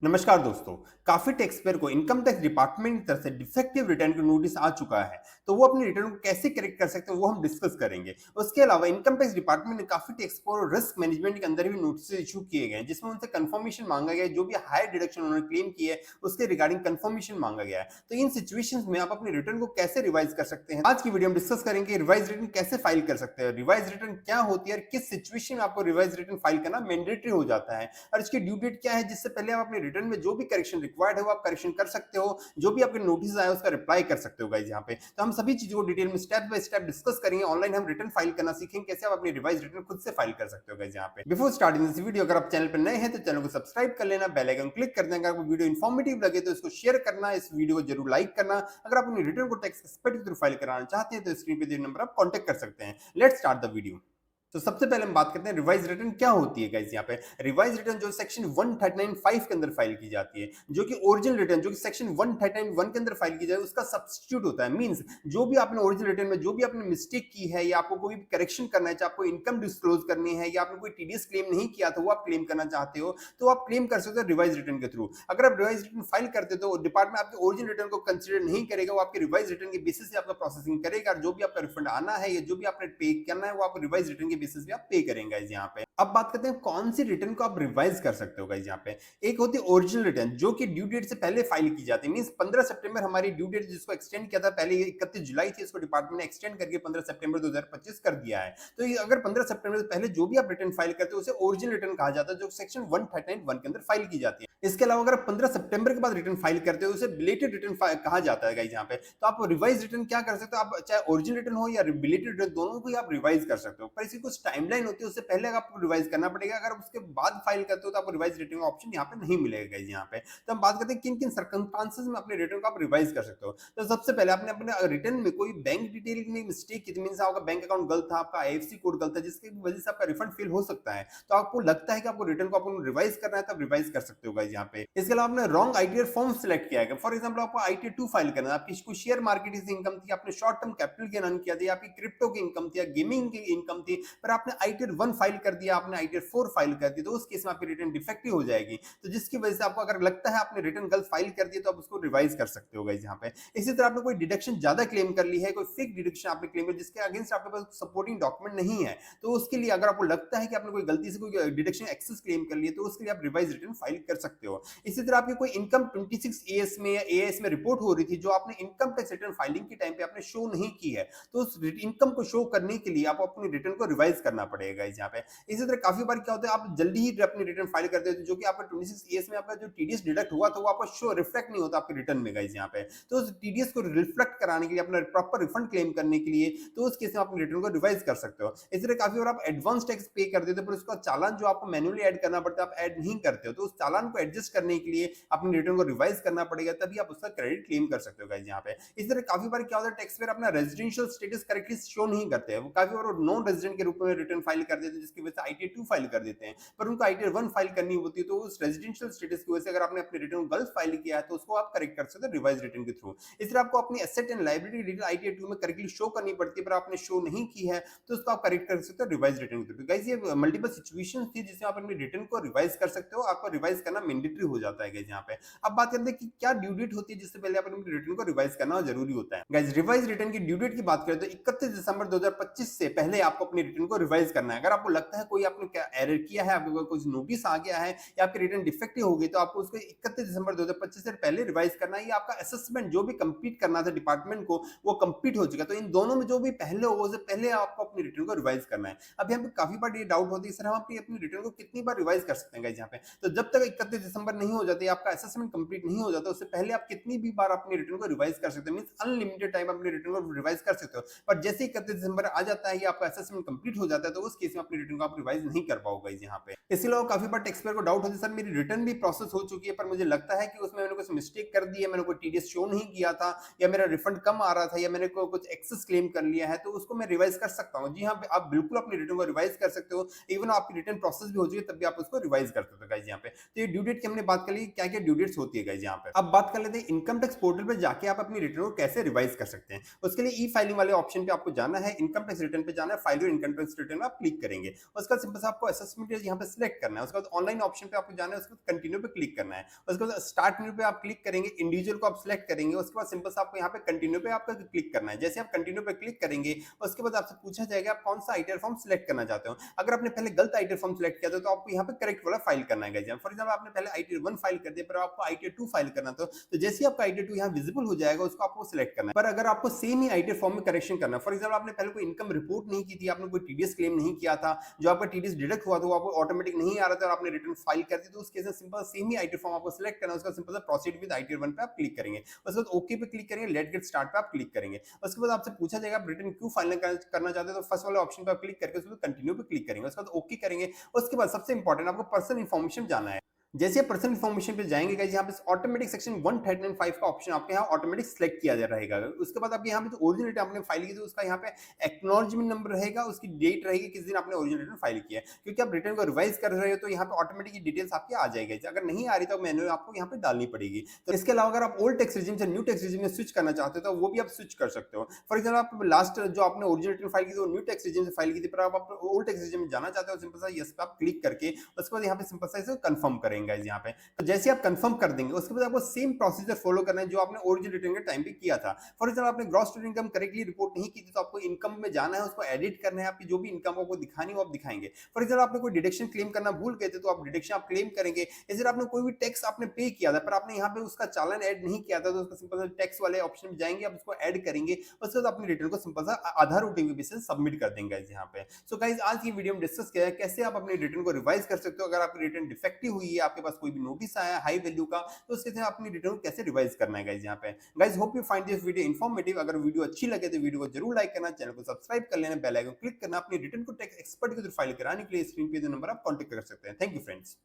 नमस्कार दोस्तों। काफी टैक्स पेयर को इनकम टैक्स डिपार्टमेंट की तरफ से डिफेक्टिव रिटर्न का नोटिस आ चुका है। तो वो अपने रिटर्न को कैसे करेक्ट कर सकते हैं वो हम डिस्कस करेंगे। उसके अलावा इनकम टैक्स डिपार्टमेंट ने काफी टैक्स पेयर और रिस्क मैनेजमेंट के अंदर भी नोटिस इशू किए गए हैं, जिसमें उनसे कंफर्मेशन मांगा गया है। जो भी हायर डिडक्शन उन्होंने क्लेम की है उसके रिगार्डिंग कंफर्मेशन मांगा गया है। तो इन सिचुएशंस में आप अपने रिटर्न को कैसे रिवाइज कर सकते हैं, आज की वीडियो में डिस्कस करेंगे। रिवाइज रिटर्न कैसे फाइल कर सकते हैं, रिवाइज रिटर्न क्या होती है और किस सिचुएशन में आपको रिवाइज रिटर्न फाइल करना मैंडेटरी हो जाता है, और इसकी ड्यू डेट क्या है जिससे पहले आप अपने रिटर्न में जो भी करेक्शन रिक्वायर्ड है वो आप करेक्शन कर सकते हो। जो भी आपके नोटिस आए उसका रिप्लाई कर सकते हो गाइस। यहाँ पे तो हम सभी चीजों को डिटेल में स्टेप बाय स्टेप डिस्कस करेंगे। ऑनलाइन हम रिटर्न फाइल करना सीखेंगे, कैसे आप अपनी रिवाइज रिटर्न खुद से फाइल कर सकते हो गाइस। यहाँ पे बिफोर स्टार्टिंग दिस वीडियो, अगर आप चैनल पर नए हैं तो चैनल को सब्सक्राइब कर लेना, बेल आइकन क्लिक कर देना। अगर वीडियो इन्फॉर्मेटिव लगे तो इसको शेयर करना, इस वीडियो को जरूर लाइक करना। अगर आप अपनी रिटर्न को टैक्स एक्सपर्ट के थ्रू फाइल कराना चाहते हैं तो स्क्रीन पे दिए नंबर आप कॉन्टेक्ट कर सकते हैं। Let's start the video. तो सबसे पहले हम बात करते हैं रिवाइज रिटर्न क्या होती है गाइस। यहाँ पे रिवाइज रिटर्न जो सेक्शन 139(5) के अंदर फाइल की जाती है, जो कि ओरिजिनल रिटर्न जो कि सेक्शन 139(1) के अंदर फाइल की जाए उसका सब्स्टिट्यूट होता है। मींस जो भी आपने ओरिजिनल रिटर्न में जो भी आपने मिस्टेक की है या आपको कोई करेक्शन करना है, चाहे आपको इनकम डिस्क्लोज करनी है या आपने कोई टीडीएस क्लेम नहीं किया था वो आप क्लेम करना चाहते हो, तो आप क्लेम कर सकते हो रिवाइज रिटर्न के थ्रू। अगर आप रिवाइज रिटर्न फाइल करते हो तो डिपार्टमेंट आपके ओरिजिनल रिटर्न को कंसिडर नहीं करेगा, वो आपके रिवाइज रिटर्न के बेसिस से आपका प्रोसेसिंग करेगा, और जो भी आपका रिफंड आना है या जो भी आपने पे करना है वो आप रिवाइज रिटर्न के बेसिस पे आप पे करेंगे गाइस। यहाँ पे अब बात करते हैं कौन सी रिटर्न को आप रिवाइज कर सकते हो गाइस। यहाँ पे एक होती है ओरिजिनल रिटर्न जो कि ड्यू डेट से पहले फाइल की जाती है। मींस 15 सितंबर हमारी ड्यू डेट, जिसको एक्सटेंड किया था पहले 31 जुलाई थी, इसको डिपार्टमेंट ने एक्सटेंड करके 15 सितंबर 2025 कर दिया है। तो ये अगर 15 सितंबर से पहले जो भी आप रिटर्न फाइल करते हो उसे ओरिजिनल रिटर्न कहा जाता है, जो सेक्शन 139(1) के अंदर फाइल की जाती है। इसके अलावा अगर आप 15 सितंबर के बाद रिटर्न फाइल करते हो उसे बिलेटेड रिटर्न कहा जाता है गाइस। यहाँ पे तो आप रिवाइज रिटर्न क्या कर सकते हो, आप चाहे ओरिजिनल रिटर्न हो या बिलेटेड रिटर्न दोनों को ही आप रिवाइज कर सकते हो, पर इसकी कुछ टाइमलाइन होती है, उससे पहले आपको रिवाइज करना पड़ेगा। अगर आप उसके बाद फाइल करते हो तो आपको रिवाइज रिटर्न ऑप्शन यहाँ पे नहीं मिलेगा गाइस। यहाँ पे तो हम बात करते हैं किन किन सर्कमस्टांसेस में अपने रिटर्न को आप रिवाइज कर सकते हो। तो सबसे पहले आपने अपने रिटर्न में कोई बैंक डिटेल में मिस्टेक की, मीन आपका बैंक अकाउंट गलत था, आपका आईएफएससी कोड गलत था, जिसकी वजह से आपका रिफंड फेल हो सकता है। तो आपको लगता है कि आपको रिटर्न को आपको रिवाइज करना है तो आप रिवाइज कर सकते हो गाइस। यहाँ पे इसके अलावा आपने रॉन्ग आईटीआर फॉर्म सिलेक्ट किया है। फॉर एग्जांपल आपको आईटीआर 2 फाइल करना है, आपकी कोई शेयर मार्केट से इनकम थी, आपने short term capital gain earn किया था, आपकी क्रिप्टो की इनकम थी या गेमिंग की इनकम थी, पर आपने आईटीआर 1 फाइल कर दिया, आपने आईटीआर 4 फाइल कर दी, तो उस केस में आपकी रिटर्न डिफेक्टिव हो जाएगी। तो जिसकी वजह से आपको अगर लगता है आपने रिटर्न गलत फाइल कर दिया तो आप उसको रिवाइज कर सकते हो गाइस। यहाँ पे इसी तरह आपने कोई डिडक्शन ज्यादा क्लेम कर ली है, कोई फेक डिडक्शन आपने क्लेम कर जिसके अगेंस्ट आपके पास सपोर्टिंग डॉक्यूमेंट नहीं है, तो उसके लिए अगर आपको लगता है कि आपने कोई गलती से कोई डिडक्शन एक्सेस क्लेम कर लिया तो उसके लिए आप रिवाइज रिटर्न फाइल कर सकते हो। इसी तरह आपकी कोई इनकम 26 एएस में या एएस में रिपोर्ट हो रही थी जो आपने इनकम टैक्स रिटर्न फाइलिंग के टाइम पे आपने शो नहीं की है, तो उस इनकम को शो करने के लिए आप अपनी रिटर्न को रिवाइज करना पड़ेगा इस यहाँ पे। इसी तरह काफी बार क्या होता है आप जल्दी ही अपनी रिटर्न फाइल करते हो, जो कि आपका 26 एएस में आपका जो टीडीएस डिडक्ट हुआ था वो आपका शो रिफ्लेक्ट नहीं होता आपके रिटर्न में गाइस। यहाँ पे तो उस टीडीएस को रिफ्लेक्ट कराने के लिए, अपना प्रॉपर रिफंड क्लेम करने के लिए, तो उस केस में अपने रिटर्न को रिवाइज कर सकते हो। इस तरह काफी बार आप एडवांस टैक्स पे कर देते हो पर उसका चालान जो आपको मैन्युअली ऐड करना पड़ता है आप ऐड नहीं करते हो, तो उस चालान को एडजस्ट करने के लिए अपने रिटर्न को रिवाइज करना पड़ेगा, तभी आप उसका क्रेडिट क्लेम कर सकते हो गाइस। यहाँ पे इस तरह काफी बार क्या होता है टैक्स पेयर अपना रेजिडेंशियल स्टेटस करेक्टली शो नहीं करते हैं, वो काफी बार नॉन रेजिडेंट के रूप में रिटर्न फाइल कर देते हैं, जिसकी वजह से आईटीआर 2 फाइल कर देते हैं, पर उनको आईटीआर 1 फाइल करनी होती है। तो उस रेजिडेंशियल स्टेटस की वजह से अगर आपने अपने रिटर्न गलत फाइल किया है तो उसको आप करेक्ट कर सकते हो रिवाइज रिटर्न के थ्रू। इस तरह आपको अपनी asset and liability detail ITR 2 में करेक्टली शो करनी पड़ती है, पर आपने शो नहीं की है तो उसको आप करेक्ट कर सकते हो रिवाइज रिटर्न के थ्रू। गाइस ये मल्टीपल सिचुएशंस थी जिसमें आप अपने रिटर्न को रिवाइज कर सकते हो, आपको रिवाइज करना मैंडेटरी हो जाता है गाइस। यहाँ पे अब बात करते हैं कि क्या ड्यू डेट होती है जिससे पहले आप अपने रिटर्न को रिवाइज करना जरूरी होता है। गाइस रिवाइज रिटर्न की ड्यू डेट की बात करें तो 31 दिसंबर 2025 से पहले आपको अपनी रिटर्न को रिवाइज करना है। अगर आपको लगता है कोई आपने क्या एरर किया है, आपको कुछ नोटिस आ गया है या आपकी रिटर्न डिफेक्टिव हो गई, तो आपको उसको 31 दिसंबर 2025 से पहले रिवाइज करना है। ये आपका असेसमेंट जो भी कंप्लीट करना था डिपार्टमेंट को वो कंप्लीट हो चुका, तो इन दोनों में जो भी पहले हो उससे पहले आपको अपनी रिटर्न को रिवाइज करना है। अब यहाँ पे काफी बार ये डाउट होती है सर हम अपनी रिटर्न को कितनी बार रिवाइज कर सकते हैं गाइस। यहाँ पे तो जब तक 31 दिसंबर नहीं हो जाती, आपका असेसमेंट कंप्लीट नहीं हो जाता, उससे पहले आप कितनी भी बार अपनी रिटर्न को रिवाइज कर सकते हो। मींस अनलिमिटेड टाइम अपनी रिटर्न को रिवाइज कर सकते हो, पर जैसे ही 31 दिसंबर आ जाता है या आपका असेसमेंट कंप्लीट हो जाता है तो उस केस में अपनी रिटर्न को आप रिवाइज नहीं कर पाओगे यहाँ पे। इसके अलावा काफी बार टैक्स पेयर को डाउट होता है सर मेरी रिटर्न भी प्रोसेस हो चुकी है पर मुझे लगता है कि उसमें मैंने कुछ मिस्टेक कर दी है, मैंने कोई टीडीएस शो नहीं किया था या मेरा रिफंड कम आ रहा था या मैंने कुछ एक्सेस क्लेम कर लिया है, तो उसको मैं रिवाइज कर सकता हूँ। जी हाँ, आप बिल्कुल अपनी रिटर्न को रिवाइज कर सकते हो। इवन आपकी रिटर्न प्रोसेस भी हो चुकी है तब भी आप उसको रिवाइज कर सकते हो गाइस। यहाँ पे तो ये ड्यू डेट की हमने बात कर ली, क्या क्या ड्यू डेट्स होती है गाइस। यहाँ पे अब बात कर लेते हैं इनकम टैक्स पोर्टल पर जाके आप अपनी रिटर्न को कैसे रिवाइज कर सकते हैं। उसके लिए ई फाइलिंग वाले ऑप्शन पे आपको जाना है, इनकम टैक्स रिटर्न पे जाना है, file your income tax return आप क्लिक करेंगे। उसका बाद सिंपल सा आपको असेसमेंट यहाँ पे सिलेक्ट करना है, उसके बाद ऑनलाइन ऑप्शन पे आपको जाना है, उसके बाद कंटिन्यू पे क्लिक करना है, उसके बाद स्टार्ट न्यू पे आप क्लिक करेंगे, इंडिविजुअल को आप सिलेक्ट करेंगे, उसके बाद सिंपल सा आपको यहाँ पे कंटिन्यू पे आपका क्लिक करना है। जैसे आप कंटिन्यू पे क्लिक करेंगे उसके बाद आपसे पूछा जाएगा आप कौन सा आईटीआर फॉर्म सिलेक्ट करना चाहते हो। अगर आपने पहले गलत आईटीआर फॉर्म सिलेक्ट किया था तो आपको यहाँ पे करेक्ट वाला फाइल करना है। फॉर एग्जाम्पल आपने पहले आईटीआर 1 फाइल कर दिया पर आपको आईटीआर 2 फाइल करना था, तो जैसे ही आपका आईटीआर 2 यहाँ विजिबल हो जाएगा उसको आपको सिलेक्ट करना है। पर अगर आपको सेम ही आईटीआर फॉर्म में करेक्शन करना है, फॉर एग्जाम्पल आपने पहले कोई इनकम रिपोर्ट नहीं की थी, आपने कोई टीडीएस क्लेम नहीं किया था, जो आपका टीडीएस डिडक्ट हुआ था वो आपको ऑटोमेटिक नहीं आ रहा था और आपने रिटर्न फाइल कर दी, तो उस केस में सिंपल सेम ही आईटीआर फॉर्म आपको सिलेक्ट करना है, उसका सिंपल सा प्रोसीड विद आईटीआर 1 पे आप क्लिक करेंगे, उसके बाद ओके पे क्लिक करेंगे, लेट गेट स्टार्ट पे आप क्लिक करेंगे। उसके बाद आपसे पूछा जाएगा आप रिटर्न क्यों फाइल करना चाहते हैं, तो फर्स्ट वाले ऑप्शन पे आप क्लिक करके उसके बाद कंटिन्यू पे क्लिक करेंगे, उसके बाद ओके करेंगे। उसके बाद सबसे इंपॉर्टेंट आपको पर्सनल इन्फॉर्मेशन जाना है। जैसे आप पर्सनल इन्फॉर्मेशन पे जाएंगे गाइस, यहाँ पे ऑटोमेटिक सेक्शन 139(5) का ऑप्शन आपके यहाँ ऑटोमेटिक सिलेक्ट किया जा रहेगा। उसके बाद आपके यहाँ पे जो ओरिजिनल रिटर्न आपने फाइल की थी उसका यहाँ पे एक्नॉलेजमेंट नंबर रहेगा, उसकी डेट रहेगी किस दिन आपने ओरिजिनल रिटर्न फाइल किया है, क्योंकि आप रिटर्न को रिवाइज कर रहे हो तो यहाँ पे ऑटोमेटिक डिटेल्स आपकी आ जाएगी। अगर नहीं आ रही तो मैनुअली आपको यहाँ पे डालनी पड़ेगी। तो इसके अलावा अगर आप ओल्ड टैक्स रिजिम से न्यू टैक्स रिजिम में स्विच करना चाहते हो तो वो भी आप स्विच कर सकते हो। फॉर एग्जाम्पल आप लास्ट जो आपने ओरिजिनल रिटर्न फाइल की थी वो न्यू टैक्स रिजिम से फाइल की थी, पर आप ओल्ड टैक्स रिजिम में जाना चाहते हो, सिंपल सा यस पे आप क्लिक करके उसके बाद यहाँ पे सिंपल सा इसे कंफर्म करेंगे यहाँ पे। तो जैसे आप कंफर्म कर देंगे उसके बाद आपको सेम प्रोसीजर फॉलो करना है जो आपने ओरिजिनल रिटर्न के टाइम पे किया था। फॉर एग्जाम्पल आपने gross total income correctly report नहीं की थी तो आपको इनकम में जाना है, उसको एडिट करना है, आपकी जो भी इनकम आपको दिखानी हो आप दिखाएंगे। फॉर एग्जाम्पल आपने कोई डिडक्शन क्लेम करना भूल गए थे तो आप डिडक्शन आप क्लेम करेंगे। जैसे आपने कोई भी टैक्स आपने पे किया था पर आपने यहाँ पे उसका चालान ऐड नहीं किया था तो उसका सिंपल सा टैक्स वाले ऑप्शन में जाएंगे, आप उसको ऐड करेंगे, उसके बाद अपने रिटर्न को सिंपल सा आधार ओटीपी बेसिस सबमिट कर देंगे यहाँ पे। सो गाइस आज की वीडियो में डिस्कस किया है कैसे आप अपने रिटर्न को रिवाइज कर सकते हो। अगर आपकी रिटर्न डिफेक्टिव हुई है, आपके पास कोई भी नोटिस आया हाई वैल्यू का, तो उसके साथ अपनी रिटर्न को कैसे रिवाइज करना है गाइस यहाँ पे। Guys hope you find this video informative. अगर वीडियो अच्छी लगे तो वीडियो को जरूर लाइक करना, चैनल को सब्सक्राइब कर लेना, बेल आइकन क्लिक करना। अपनी रिटर्न को टैक्स एक्सपर्ट के थ्रू फाइल कराने के लिए स्क्रीन पे जो नंबर आप कॉन्टेक्ट कर सकते हैं। Thank you friends.